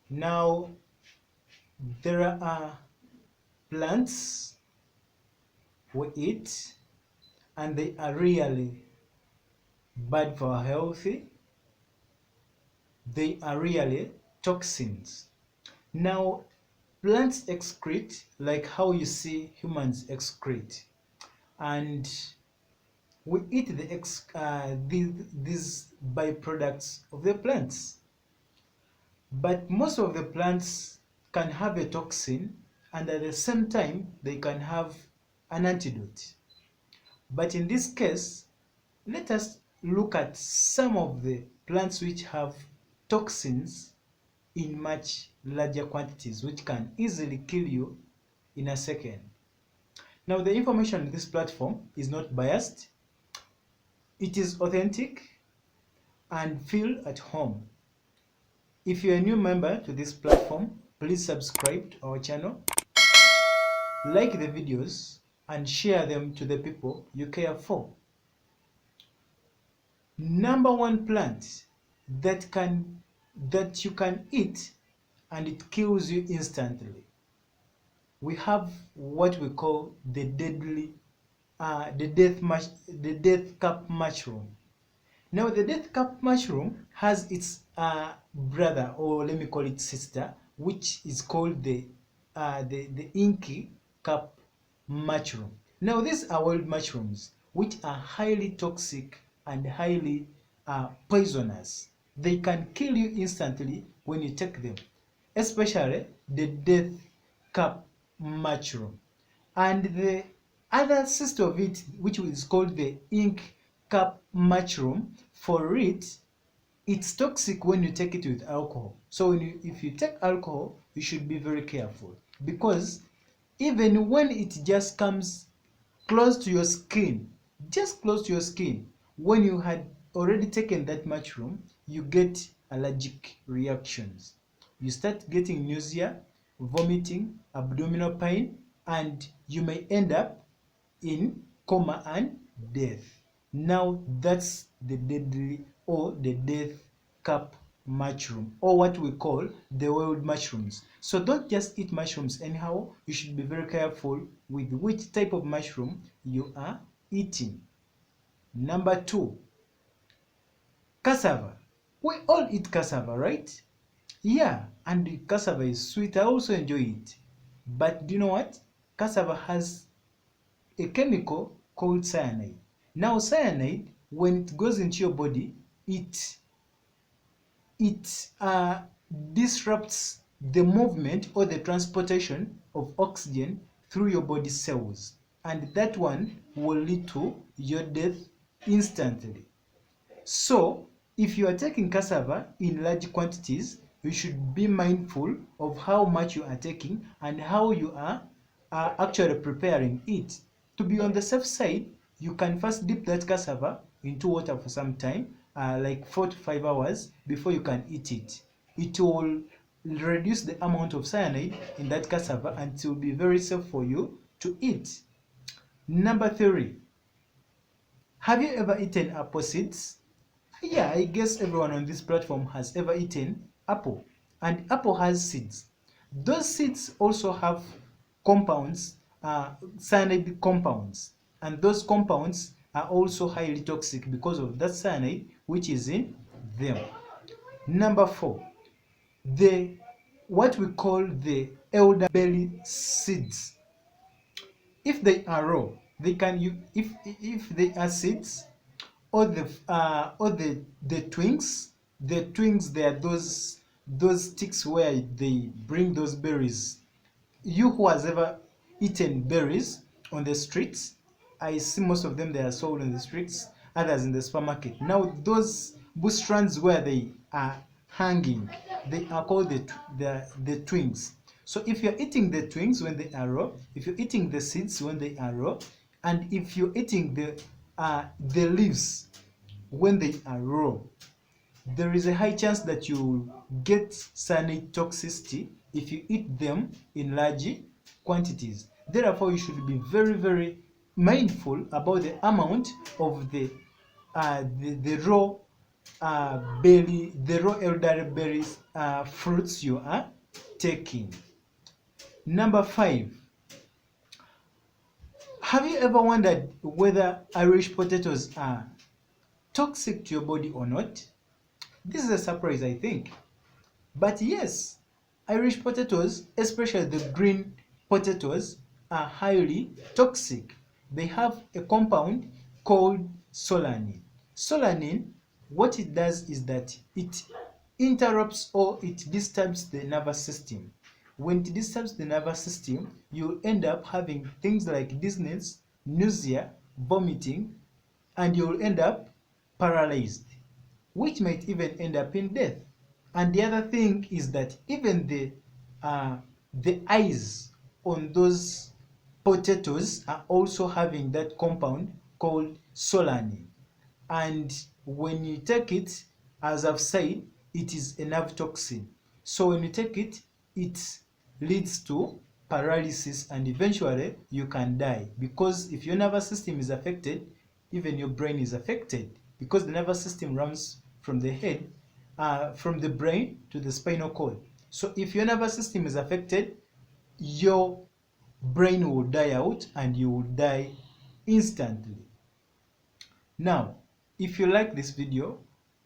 Now, there are plants we eat, and they are really bad for our health. They are really toxins. Now, plants excrete like how you see humans excrete, and we eat these byproducts of the plants. But most of the plants can have a toxin, and at the same time, they can have an antidote. But in this case, let us look at some of the plants which have toxins in much larger quantities, which can easily kill you in a second. Now, the information in this platform is not biased. It is authentic and feel at home. If you're a new member to this platform, please subscribe to our channel, like the videos, and share them to the people you care for. Number one plant that you can eat and it kills you instantly. We have what we call the death cap mushroom. Now, the death cap mushroom has its brother, or let me call it sister, which is called the inky cap mushroom. Now, these are wild mushrooms which are highly toxic and highly poisonous. They can kill you instantly when you take them, especially the death cap mushroom. And the other sister of it, which is called the ink cap mushroom, for it's toxic when you take it with alcohol. So if you take alcohol, you should be very careful, because even when it just comes close to your skin, just close to your skin, when you had already taken that mushroom, you get allergic reactions. You start getting nausea, vomiting, abdominal pain, and you may end up in coma and death. Now, that's the deadly or the death cap mushroom, or what we call the wild mushrooms. So don't just eat mushrooms anyhow. You should be very careful with which type of mushroom you are eating. Number two, cassava. We all eat cassava, right? Yeah, and cassava is sweet. I also enjoy it. But do you know what? Cassava has a chemical called cyanide. Now, cyanide, when it goes into your body, it disrupts the movement or the transportation of oxygen through your body cells, and that one will lead to your death instantly. So, if you are taking cassava in large quantities, you should be mindful of how much you are taking and how you are actually preparing it. To be on the safe side, you can first dip that cassava into water for some time, like 4 to 5 hours, before you can eat it. It will reduce the amount of cyanide in that cassava, and it will be very safe for you to eat. Number 3, have you ever eaten apple seeds? Yeah, I guess everyone on this platform has ever eaten apple, and apple has seeds. Those seeds also have compounds, cyanide compounds, and those compounds are also highly toxic because of that cyanide which is in them. Number 4, what we call the elderberry seeds. If they are raw, they can you if they are seeds, or the twigs. The twigs, they are those sticks where they bring those berries. You who has ever eaten berries on the streets, I see most of them, they are sold on the streets, others in the supermarket. Now, those bush strands where they are hanging, they are called the twigs. So if you're eating the twigs when they are raw, if you're eating the seeds when they are raw, and if you're eating the leaves when they are raw, there is a high chance that you get cyanide toxicity if you eat them in large quantities. Therefore, you should be very, mindful about the amount of the raw the raw elderberries fruits you are taking. Number 5, have you ever wondered whether Irish potatoes are toxic to your body or not? This is a surprise, I think. But yes, Irish potatoes, especially the green potatoes, are highly toxic. They have a compound called solanine. Solanine, what it does is that it interrupts or it disturbs the nervous system. When it disturbs the nervous system, you end up having things like dizziness, nausea, vomiting, and you'll end up paralyzed, which might even end up in death. And the other thing is that even the eyes on those potatoes are also having that compound called solanine. And when you take it, as I've said, it is a nerve toxin. So when you take it, it leads to paralysis and eventually you can die, because if your nervous system is affected, even your brain is affected, because the nervous system runs from the head, from the brain to the spinal cord. So if your nervous system is affected, your brain will die out and you will die instantly. Now, if you like this video,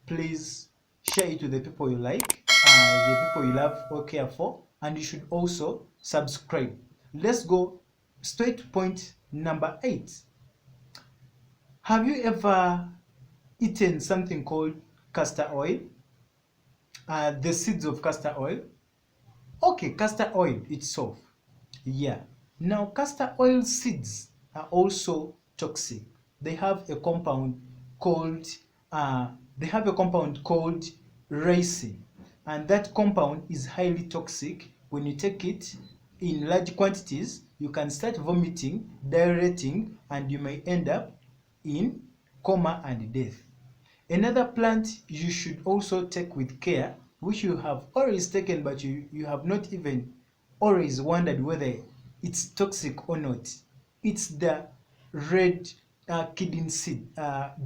please share it to the people you like, the people you love or care for, and you should also subscribe. Let's go straight to point number 8. Have you ever eaten something called castor oil? The seeds of castor oil? Okay, castor oil itself. Yeah. Now, castor oil seeds are also toxic. They have a compound called ricin, and that compound is highly toxic. When you take it in large quantities, you can start vomiting, diarrheating, and you may end up in coma and death. Another plant you should also take with care, which you have always taken but you have not even always wondered whether it's toxic or not. It's the red kidney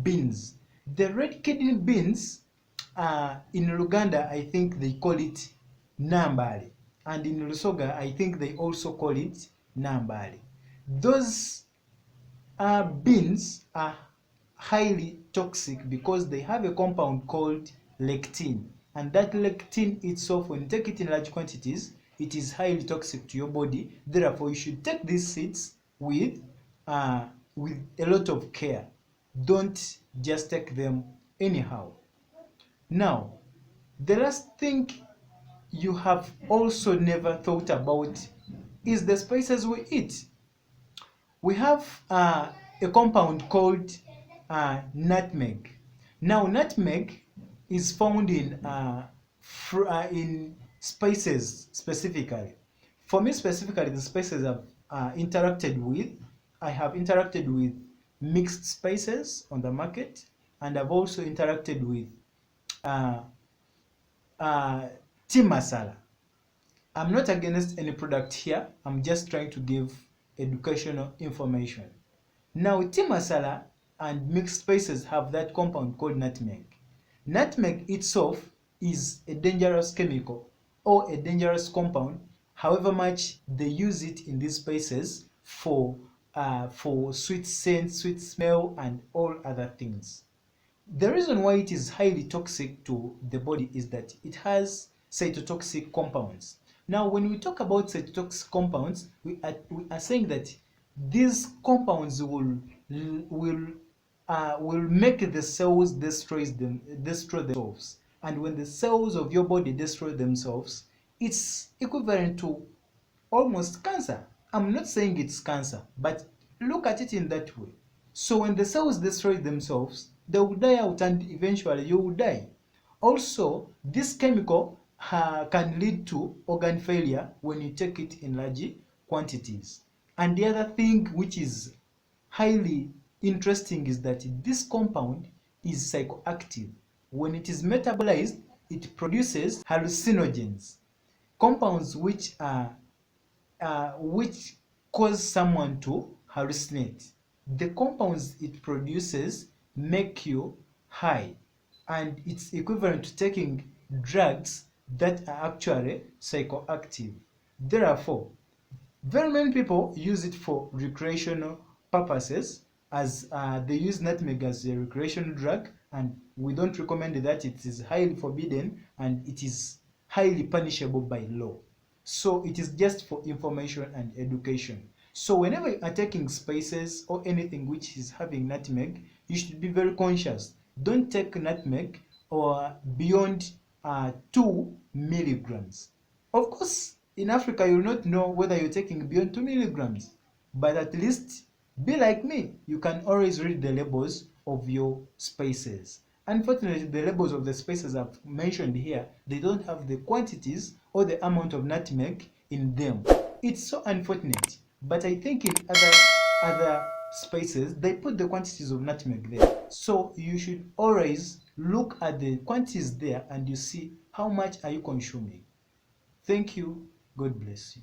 beans. The red kidney beans, in Luganda, I think they call it nambali. And in Lusoga, I think they also call it nambali. Those beans are highly toxic because they have a compound called lectin, and that lectin itself, when you take it in large quantities, it is highly toxic to your body. Therefore, you should take these seeds with a lot of care. Don't just take them anyhow. Now, the last thing you have also never thought about is the spices we eat. We have a compound called nutmeg. Now, nutmeg is found in spices specifically. For me specifically, the spices I have interacted with mixed spices on the market, and I've also interacted with uh, tea masala. I'm not against any product here. I'm just trying to give educational information. Now, tea masala and mixed spices have that compound called nutmeg. Nutmeg itself is a dangerous chemical or a dangerous compound, however much they use it in these spices for sweet scent, sweet smell, and all other things. The reason why it is highly toxic to the body is that it has cytotoxic compounds. Now, when we talk about cytotoxic compounds, we are saying that these compounds will make the cells destroy themselves. And when the cells of your body destroy themselves, it's equivalent to almost cancer. I'm not saying it's cancer, but look at it in that way. So when the cells destroy themselves, they will die out and eventually you will die. Also, this chemical can lead to organ failure when you take it in large quantities. And the other thing which is highly interesting is that this compound is psychoactive. When it is metabolized, it produces hallucinogens, compounds which cause someone to hallucinate. The compounds it produces make you high. and it's equivalent to taking drugs that are actually psychoactive. Therefore, very many people use it for recreational purposes, as they use nutmeg as a recreational drug, and we don't recommend that. It is highly forbidden and it is highly punishable by law. So it is just for information and education. So whenever you are taking spices or anything which is having nutmeg, you should be very conscious. Don't take nutmeg or beyond 2 milligrams. Of course, in Africa, you will not know whether you're taking beyond 2 milligrams, but at least be like me. You can always read the labels of your spices. Unfortunately, the labels of the spices I've mentioned here, they don't have the quantities or the amount of nutmeg in them. It's so unfortunate, but I think in other spices, they put the quantities of nutmeg there. So you should always look at the quantities there and you see how much are you consuming. Thank you. God bless you.